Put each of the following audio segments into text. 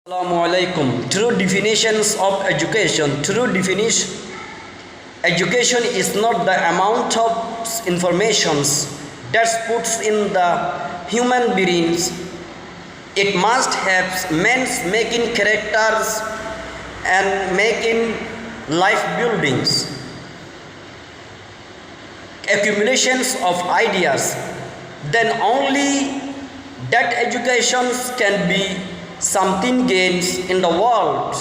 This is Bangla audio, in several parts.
Assalamualaikum. True definitions of education. Education is not the amount of informations that's put in the human brains. It must have means making characters and making life buildings. Accumulations of ideas. Then only that education can be something gains in the world.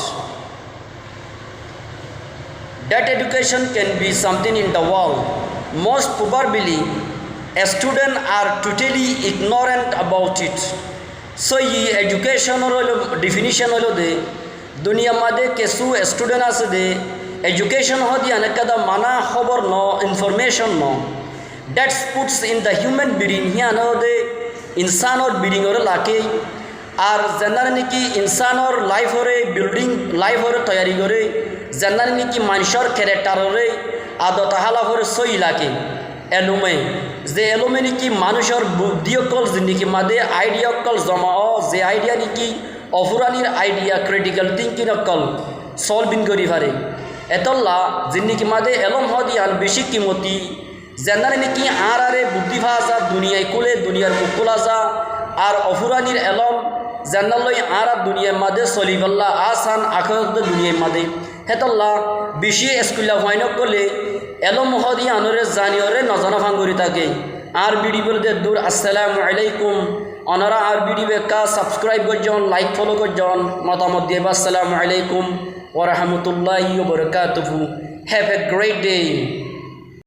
That education can be something in the world. Most probably, a student are totally ignorant about it. So, ये education और definition वालों दे दुनिया मादे केसु student आसे दे education हो दिया न कदा माना खबर no information no. That puts in the human brain हिया न दे इंसान और brain और लाके আর জেনার নাকি ইনসান ওর লাইফ ওরে বিল্ডিং লাইফ ওরে তৈরি করে জেনার নাকি মানুষের ক্যারেক্টার ওরে আদত হালা ওরে সই লাগে এলুমে যে এলুমে নাকি মানুষের বুদ্ধি অকল জিন্দিগি মাদে আইডিয়া অকল জমা যে আইডিয়া নাকি অফুরানির আইডিয়া ক্রিটিক্যাল থিঙ্কিং অকল সলভিং করি পারে এতল্লা জিন্দিগি মাদে এলম হদিয়ান বেশি কিমতি জেনার নাকি আর আরে বুদ্ধি ভাষা দুনিয়ায় কুলে দুনিয়ার মুকুলা যা আর অফুরানির এলম জান্নাল্লাই আর দুনিয়ার মাঝে সলিবাল্লা আসান আখরত দুনিয়ার মাঝে হেতল্লা বেশি স্কুল্লা হয় নকলে এলো মহদি আনরে জানিওরে নজানা ভাঙ্গুরি থাকে আর ভিডিও বলতে দূর আসসালামু আলাইকুম অনারা আর ভিডিও কা সাবস্ক্রাইব করজন লাইক ফলো করজন মতামত দিয়ে আসসালামু আলাইকুম ওয়া রাহমাতুল্লাহি ওয়া বারাকাতুহু হ্যাভ এ গ্রেট ডে